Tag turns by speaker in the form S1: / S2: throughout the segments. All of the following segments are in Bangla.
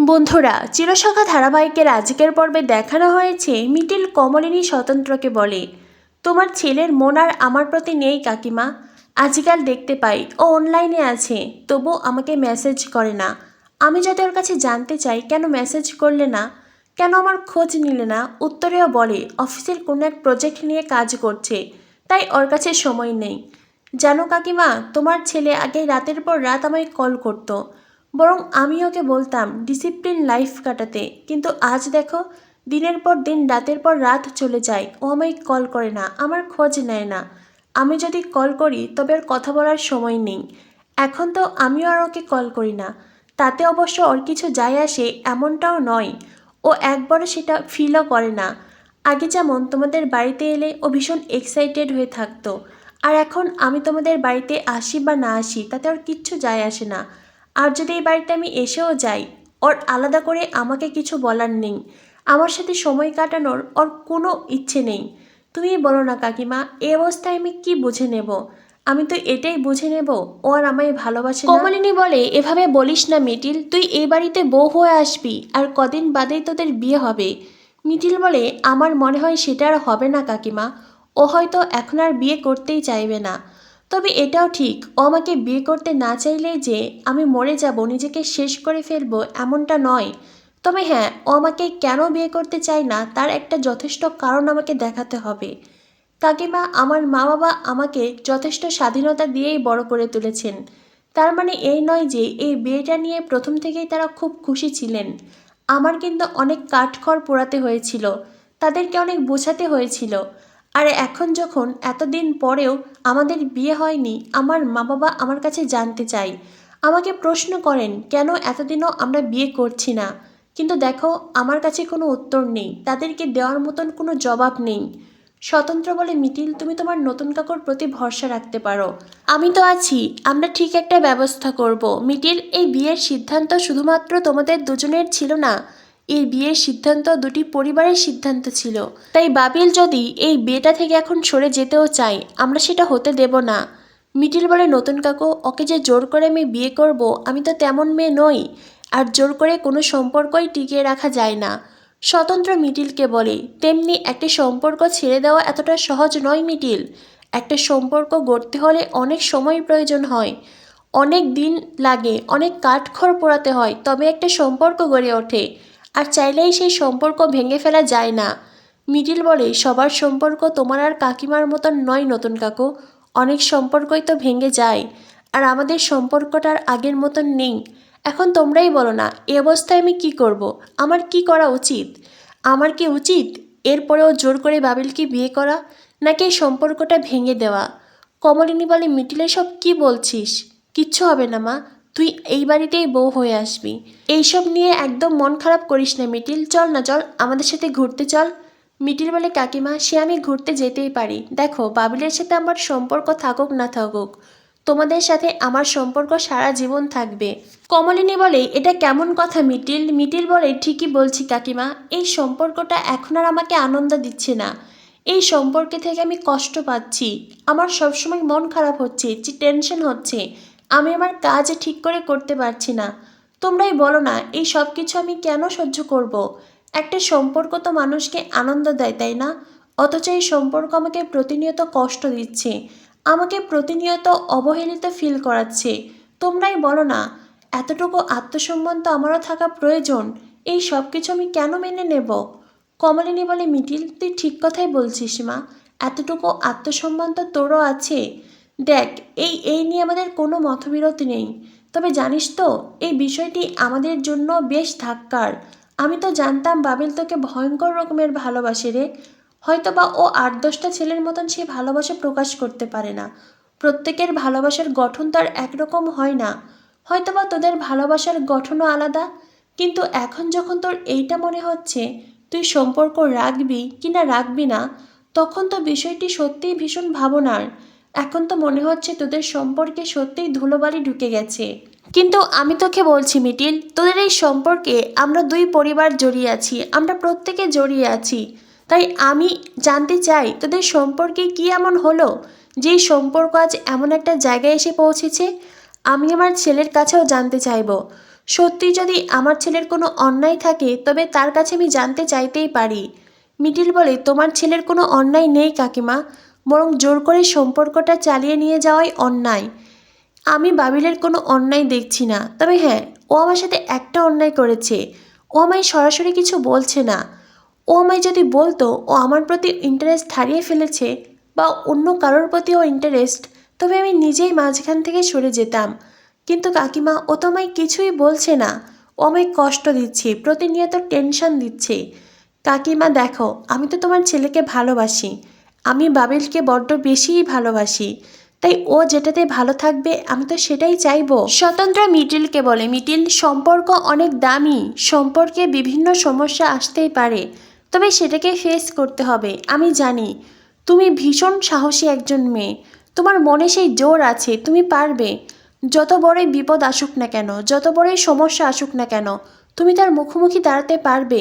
S1: বন্ধুরা, চিরসখা ধারাবাহিকের আজকের পর্বে দেখানো হয়েছে মিটিল কমলিনী স্বতন্ত্রকে বলে, তোমার ছেলের মন আর আমার প্রতি নেই কাকিমা। আজকাল দেখতে পাই ও অনলাইনে আছে, তবু আমাকে মেসেজ করে না। আমি যদি ওর কাছে জানতে চাই কেন মেসেজ করলে না, কেন আমার খোঁজ নিলে না, উত্তরেও বলে অফিসের কোনো এক প্রজেক্ট নিয়ে কাজ করছে, তাই ওর কাছে সময় নেই। জানো কাকিমা, তোমার ছেলে আগে রাতের পর রাত আমায় কল করতো, বরং আমি ওকে বলতাম ডিসিপ্লিন লাইফ কাটাতে, কিন্তু আজ দেখো দিনের পর দিন রাতের পর রাত চলে যায়, ও আমায় কল করে না, আমার খোঁজ নেয় না। আমি যদি কল করি তবে আর কথা বলার সময় নেই। এখন তো আমিও আর ওকে কল করি না, তাতে অবশ্য ওর কিছু যায় আসে এমনটাও নয়, ও একবারও সেটা ফিলও করে না। আগে যেমন তোমাদের বাড়িতে এলে ও ভীষণ এক্সাইটেড হয়ে থাকতো, আর এখন আমি তোমাদের বাড়িতে আসি বা না আসি তাতে ওর কিচ্ছু যায় আসে না। আর যদি এই বাড়িতে আমি এসেও যাই, ওর আলাদা করে আমাকে কিছু বলার নেই, আমার সাথে সময় কাটানোর ওর কোনো ইচ্ছে নেই। তুমি বলো না কাকিমা, এই অবস্থায় আমি কি বুঝে নেব? আমি তো এটাই বুঝে নেব ও আর আমায় ভালোবাসে না। কমলিনী বলে, এভাবে বলিস না মিটিল, তুই এই বাড়িতে বউ হয়ে আসবি আর কদিন বাদেই তোদের বিয়ে হবে। মিটিল বলে, আমার মনে হয় সেটা আর হবে না কাকিমা, ও হয়তো এখন আর বিয়ে করতেই চাইবে না। তবে এটাও ঠিক, ও আমাকে বিয়ে করতে না চাইলেই যে আমি মরে যাব, নিজেকে শেষ করে ফেলবো এমনটা নয়। তবে হ্যাঁ, ও আমাকে কেন বিয়ে করতে চায় না তার একটা যথেষ্ট কারণ আমাকে দেখাতে হবে। কাকিমা, আমার মা বাবা আমাকে যথেষ্ট স্বাধীনতা দিয়েই বড় করে তুলেছেন। তার মানে এই নয় যে এই বিয়েটা নিয়ে প্রথম থেকেই তারা খুব খুশি ছিলেন। আমার কিন্তু অনেক কাঠখড় পোড়াতে হয়েছিল, তাদেরকে অনেক বোঝাতে হয়েছিল। আর এখন যখন এতদিন পরেও আমাদের বিয়ে হয়নি, আমার মা বাবা আমার কাছে জানতে চায়, আমাকে প্রশ্ন করেন কেন এতদিনও আমরা বিয়ে করছি না। কিন্তু দেখো, আমার কাছে কোনো উত্তর নেই, তাদেরকে দেওয়ার মতন কোনো জবাব নেই। স্বতন্ত্র বলে, মিটিল তুমি তোমার নতুন কাকুর প্রতি ভরসা রাখতে পারো, আমি তো আছি, আমরা ঠিক একটা ব্যবস্থা করব। মিটিল, এই বিয়ের সিদ্ধান্ত শুধুমাত্র তোমাদের দুজনের ছিল না, এই বিয়ের সিদ্ধান্ত দুটি পরিবারের সিদ্ধান্ত ছিল। তাই বাবিল যদি এই বিয়েটা থেকে এখন সরে যেতেও চায়, আমরা সেটা হতে দেব না। মিটিল বলে, নতুন কাকু, ওকে যে জোর করে আমি বিয়ে করব, আমি তো তেমন মেয়ে নই, আর জোর করে কোনো সম্পর্কই টিকিয়ে রাখা যায় না। স্বতন্ত্র মিটিলকে বলে, তেমনি একটা সম্পর্ক ছেড়ে দেওয়া এতটা সহজ নয় মিটিল। একটা সম্পর্ক গড়তে হলে অনেক সময় প্রয়োজন হয়, অনেক দিন লাগে, অনেক কাঠখড় পোড়াতে হয়, তবে একটা সম্পর্ক গড়ে ওঠে। আর চাইলেই সেই সম্পর্ক ভেঙে ফেলা যায় না। মিডিল বলে, সবার সম্পর্ক তোমার আর কাকিমার মতন নয় নতুন কাকু, অনেক সম্পর্কই তো ভেঙে যায়, আর আমাদের সম্পর্কটার আগের মতন নেই। এখন তোমরাই বলো না, এ অবস্থায় আমি কি করব? আমার কি করা উচিত? আমার কি উচিত এরপরেও জোর করে বাবিলকে বিয়ে করা, নাকি এই সম্পর্কটা ভেঙে দেওয়া? কমলিনী বলে, মিটিল সব কি বলছিস? কিচ্ছু হবে না মা, তুই এই বাড়িতেই বউ হয়ে আসবি। এইসব নিয়ে একদম মন খারাপ করিস না মিটিল, চল না চল, আমাদের সাথে ঘুরতে চল। মিটিল বলে, কাকিমা সে আমি ঘুরতে যেতেই পারি, দেখো বাবিলের সাথে আমার সম্পর্ক থাকুক না থাকুক, তোমাদের সাথে আমার সম্পর্ক সারা জীবন থাকবে। কমলিনী বলে, এটা কেমন কথা মিটিল? মিটিল বলে, ঠিকই বলছি কাকিমা, এই সম্পর্কটা এখন আর আমাকে আনন্দ দিচ্ছে না, এই সম্পর্কে থেকে আমি কষ্ট পাচ্ছি, আমার সবসময় মন খারাপ হচ্ছে, টেনশন হচ্ছে, আমি আমার কাজ ঠিক করে করতে পারছি না। তোমরাই বলো না, এই সব কিছু আমি কেন সহ্য করব? একটা সম্পর্ক তো মানুষকে আনন্দ দেয়, তাই না? অথচ এই সম্পর্ক আমাকে প্রতিনিয়ত কষ্ট দিচ্ছে, আমাকে প্রতিনিয়ত অবহেলিত ফিল করাচ্ছে। তোমরাই বলো না, এতটুকু আত্মসম্মান তো আমারও থাকা প্রয়োজন, এই সব কিছু আমি কেন মেনে নেব? কমলিনী বলে, মিটিল তুই ঠিক কথাই বলছিস মা, এতটুকু আত্মসম্মান তো তোরও আছে। দেখ, এই নিয়ে আমাদের কোনো মতবিরোধ নেই, তবে জানিস তো এই বিষয়টি আমাদের জন্য বেশ ধাক্কার। আমি তো জানতাম বাবিল তোকে ভয়ঙ্কর রকমের ভালোবাসে রে, হয়তোবা ও 8-10টা ছেলের মতন সে ভালোবাসা প্রকাশ করতে পারে না, প্রত্যেকের ভালোবাসার গঠন তার একরকম হয় না, হয়তোবা তোদের ভালোবাসার গঠনও আলাদা। কিন্তু এখন যখন তোর এইটা মনে হচ্ছে তুই সম্পর্ক রাখবি কি না রাখবি না, তখন তো বিষয়টি সত্যিই ভীষণ ভাবনার। এখন তো মনে হচ্ছে তোদের সম্পর্কে সত্যিই ধুলোবালি ঢুকে গেছে। কিন্তু আমি তোকে বলছি মিটিল, তোদের এই সম্পর্কে আমরা দুই পরিবার জড়িয়ে আছি, আমরা প্রত্যেকে জড়িয়ে আছি। তাই আমি জানতে চাই তোদের সম্পর্কে কি এমন হলো যেই সম্পর্ক আজ এমন একটা জায়গায় এসে পৌঁছেছে। আমি আমার ছেলের কাছেও জানতে চাইব, সত্যি যদি আমার ছেলের কোনো অন্যায় থাকে তবে তার কাছে আমি জানতে চাইতেই পারি। মিটিল বলে, তোমার ছেলের কোনো অন্যায় নেই কাকিমা, বরং জোর করে সম্পর্কটা চালিয়ে নিয়ে যাওয়াই অন্যায়। আমি বাবিলের কোনো অন্যায় দেখছি না, তবে হ্যাঁ, ও আমার সাথে একটা অন্যায় করেছে। ও আমায় সরাসরি কিছু বলছে না। ও আমায় যদি বলতো ও আমার প্রতি ইন্টারেস্ট হারিয়ে ফেলেছে বা অন্য কারোর প্রতিও ইন্টারেস্ট, তবে আমি নিজেই মাঝখান থেকে সরে যেতাম। কিন্তু কাকিমা, ও তো আমায় কিছুই বলছে না। ও আমায় কষ্ট দিচ্ছে, প্রতিনিয়ত টেনশন দিচ্ছে। কাকিমা দেখো, আমি তো তোমার ছেলেকে ভালোবাসি। আমি বাবিলকে বড্ড বেশিই ভালোবাসি। তাই ও যেটাতে ভালো থাকবে আমি তো সেটাই চাইবো। স্বতন্ত্র মিটিলকে বলে, মিটিল, সম্পর্ক অনেক দামি, সম্পর্কে বিভিন্ন সমস্যা আসতেই পারে, তবে সেটাকে ফেস করতে হবে। আমি জানি তুমি ভীষণ সাহসী একজন মেয়ে, তোমার মনে সেই জোর আছে, তুমি পারবে। যত বড়ই বিপদ আসুক না কেন, যত বড়ই সমস্যা আসুক না কেন, তুমি তার মুখোমুখি দাঁড়াতে পারবে।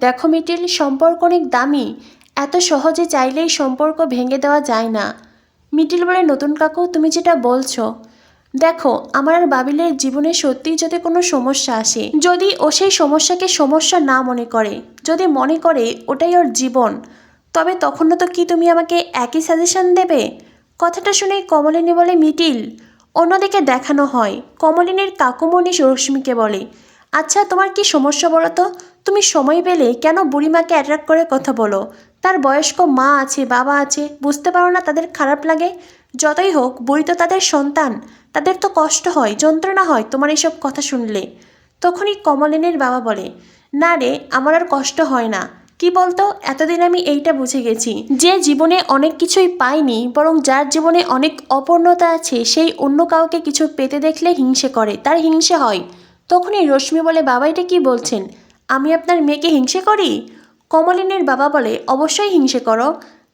S1: দেখো মিটিল, সম্পর্ক অনেক দামি, এত সহজে চাইলেই সম্পর্ক ভেঙে দেওয়া যায় না। মিটিল বলে, নতুন কাকু, তুমি যেটা বলছো, দেখো আমার আর বাবিলের জীবনে সত্যিই যদি কোনো সমস্যা আসে, যদি ও সেই সমস্যাকে সমস্যা না মনে করে, যদি মনে করে ওটাই ওর জীবন, তবে তখনও তো কি তুমি আমাকে একই সাজেশন দেবে? কথাটা শুনে কমলিনী বলে, মিটিল। অন্যদিকে দেখানো হয় কমলিনীর কাকুমণি রশ্মিকে বলে, আচ্ছা তোমার কি সমস্যা বলো তো? তুমি সময় পেলে কেন বুড়িমাকে অ্যাট্রাক্ট করে কথা বলো? তার বয়স্ক মা আছে, বাবা আছে, বুঝতে পারো না তাদের খারাপ লাগে? যতই হোক, বুড়ি তো তাদের সন্তান, তাদের তো কষ্ট হয়, যন্ত্রণা হয় তোমার এইসব কথা শুনলে। তখনই কমলিনীর বাবা বলে, না রে, আমার আর কষ্ট হয় না। কি বলতো, এতদিন আমি এইটা বুঝে গেছি, যে জীবনে অনেক কিছুই পায়নি, বরং যার জীবনে অনেক অপূর্ণতা আছে, সেই অন্য কাউকে কিছু পেতে দেখলে হিংসে করে, তার হিংসে হয়। তখনই রশ্মি বলে, বাবা এটা কি বলছেন? আমি আপনার মেয়েকে হিংসে করি? কমলিনীর বাবা বলে, অবশ্যই হিংসে করো।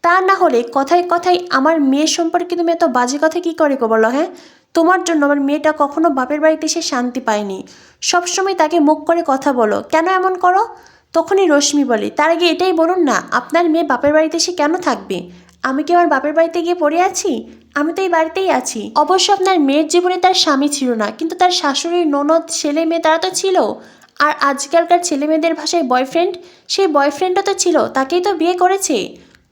S1: তা না হলে কথায় কথায় আমার মেয়ের সম্পর্কে তুমি এত বাজে কথা কী করে বলো? হ্যাঁ, তোমার জন্য আমার মেয়েটা কখনো বাপের বাড়িতে এসে শান্তি পায়নি, সবসময় তাকে মুখ করে কথা বলো, কেন এমন করো? তখনই রশ্মি বলে, তার আগে এটাই বলুন না, আপনার মেয়ে বাপের বাড়িতে এসে কেন থাকবে? আমি কি আমার বাপের বাড়িতে গিয়ে পড়ে আছি? আমি তো এই বাড়িতেই আছি। অবশ্য আপনার মেয়ের জীবনে তার স্বামী ছিল না, কিন্তু তার শাশুড়ি, ননদ, ছেলে মেয়ে তারা তো ছিল। আর আজকালকার ছেলে মেয়েদের ভাষায় বয়ফ্রেন্ড, সেই বয়ফ্রেন্ডও তো ছিল, তাকেই তো বিয়ে করেছে।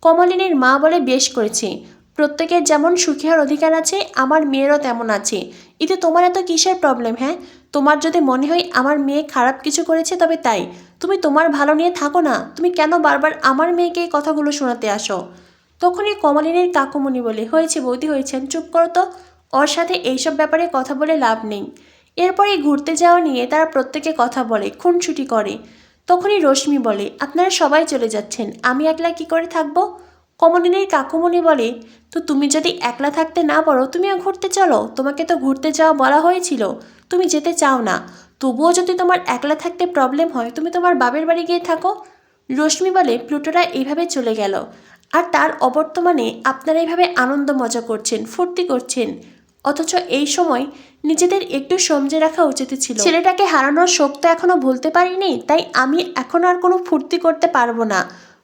S1: কমলিনীর মা বলে, বেশ করেছে। প্রত্যেকের যেমন সুখী হওয়ার অধিকার আছে, আমার মেয়েরও তেমন আছে। এতে তোমার এত কিসের প্রবলেম? হ্যাঁ, তোমার যদি মনে হয় আমার মেয়ে খারাপ কিছু করেছে তবে তাই, তুমি তোমার ভালো নিয়ে থাকো না। তুমি কেন বারবার আমার মেয়েকে এই কথাগুলো শোনাতে আসো? তখনই কমলিনীর কাকুমণি বলে, হয়েছে বৌদি, হয়েছেন, চুপ করো তো। ওর সাথে এইসব ব্যাপারে কথা বলে লাভ নেই। এরপরে ঘুরতে যাওয়া নিয়ে তারা প্রত্যেকে কথা বলে, খুনসুটি করে। তখনই রশ্মি বলে, আপনারা সবাই চলে যাচ্ছেন, আমি একলা কি করে থাকবো? কমলিনীর কাকুমণি বলে, তো তুমি যদি একলা থাকতে না পারো তুমিও ঘুরতে চলো, তোমাকে তো ঘুরতে যাওয়া বলা হয়েছিল, তুমি যেতে চাও না। তবুও যদি তোমার একলা থাকতে প্রবলেম হয়, তুমি তোমার বাবের বাড়ি গিয়ে থাকো। রশ্মি বলে, প্লুটোরা এইভাবে চলে গেল, আর তার অবর্তমানে আপনারা এইভাবে আনন্দ মজা করছেন, ফুর্তি করছেন, অথচ এই সময় নিজেদের একটু সমঝে রাখা উচিত ছিল। ছেলেটাকে হারানোর শোক তো এখনো ভুলতে পারিনি, তাই আমি এখন আর কোনো ফুর্তি করতে পারবো না।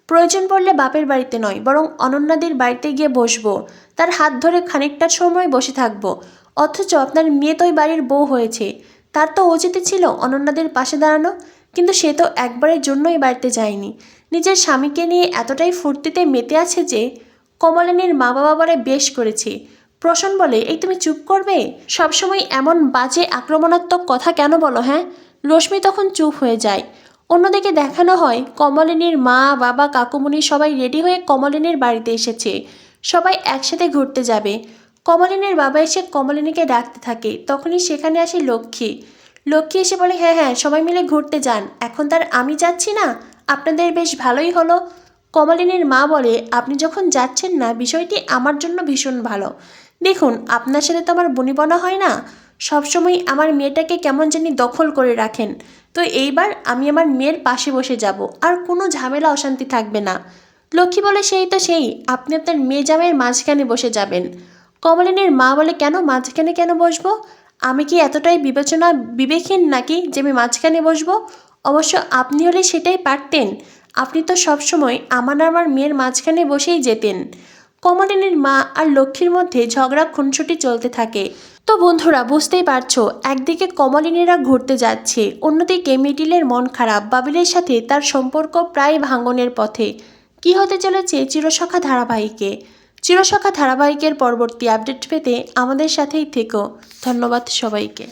S1: প্রয়োজন পড়লে বাপের বাড়িতে নয়, বরং অনন্যাদির বাড়িতে গিয়ে বসবো, তার হাত ধরে খানিকটা সময় বসে থাকবো। অথচ আপনার মেয়ে তো ওই বাড়ির বউ হয়েছে, তার তো উচিত ছিল অনন্যাদের পাশে দাঁড়ানো, কিন্তু সে তো একবারের জন্যই বাড়িতে যায়নি। নিজের স্বামীকে নিয়ে এতটাই ফুর্তিতে মেতে আছে যে। কমলিনীর মা বাবা বলে, বেশ করেছে। প্রসন্ন বলে, এই তুমি চুপ করবে? সবসময় এমন বাজে আক্রমণাত্মক কথা কেন বলো? হ্যাঁ। রশ্মি তখন চুপ হয়ে যায়। অন্যদিকে দেখানো হয় কমলিনীর মা বাবা কাকুমণি সবাই রেডি হয়ে কমলিনীর বাড়িতে এসেছে, সবাই একসাথে ঘুরতে যাবে। কমলিনীর বাবা এসে কমলিনীকে ডাকতে থাকে, তখনই সেখানে আসে লক্ষ্মী। লক্ষ্মী এসে বলে, হ্যাঁ হ্যাঁ, সবাই মিলে ঘুরতে যান, এখন তার আমি যাচ্ছি না, আপনাদের বেশ ভালোই হলো। কমলিনীর মা বলে, আপনি যখন যাচ্ছেন না, বিষয়টি আমার জন্য ভীষণ ভালো। দেখুন, আপনার সাথে তো আমার বনিবনা হয় না, সবসময় আমার মেয়েটাকে কেমন জানি দখল করে রাখেন। তো এইবার আমি আমার মেয়ের পাশে বসে যাব, আর কোনো ঝামেলা অশান্তি থাকবে না। লক্ষ্মী বলে, সেই তো সেই, আপনি আপনার মেয়ে জামাইয়ের মাঝখানে বসে যাবেন। কমলিনীর মা বলে, কেন মাঝখানে কেন বসবো? আমি কি এতটাই বিবেকহীন নাকি যে আমি মাঝখানে বসবো? অবশ্য আপনি হলে সেটাই পারতেন, আপনি তো সবসময় আমার মেয়ের মাঝখানে বসেই যেতেন। কমলিনীর মা আর লক্ষ্মীর মধ্যে ঝগড়া খুনসুটি চলতে থাকে। তো বন্ধুরা বুঝতেই পারছো, একদিকে কমলিনীরা ঘুরতে যাচ্ছে, অন্যদিকে মিডিলের মন খারাপ, বাবিলের সাথে তার সম্পর্ক প্রায় ভাঙনের পথে। কি হতে চলেছে চিরসখা ধারাবাহিকে? চিরসখা ধারাবাহিকের পরবর্তী আপডেট পেতে আমাদের সাথেই থেকো। ধন্যবাদ সবাইকে।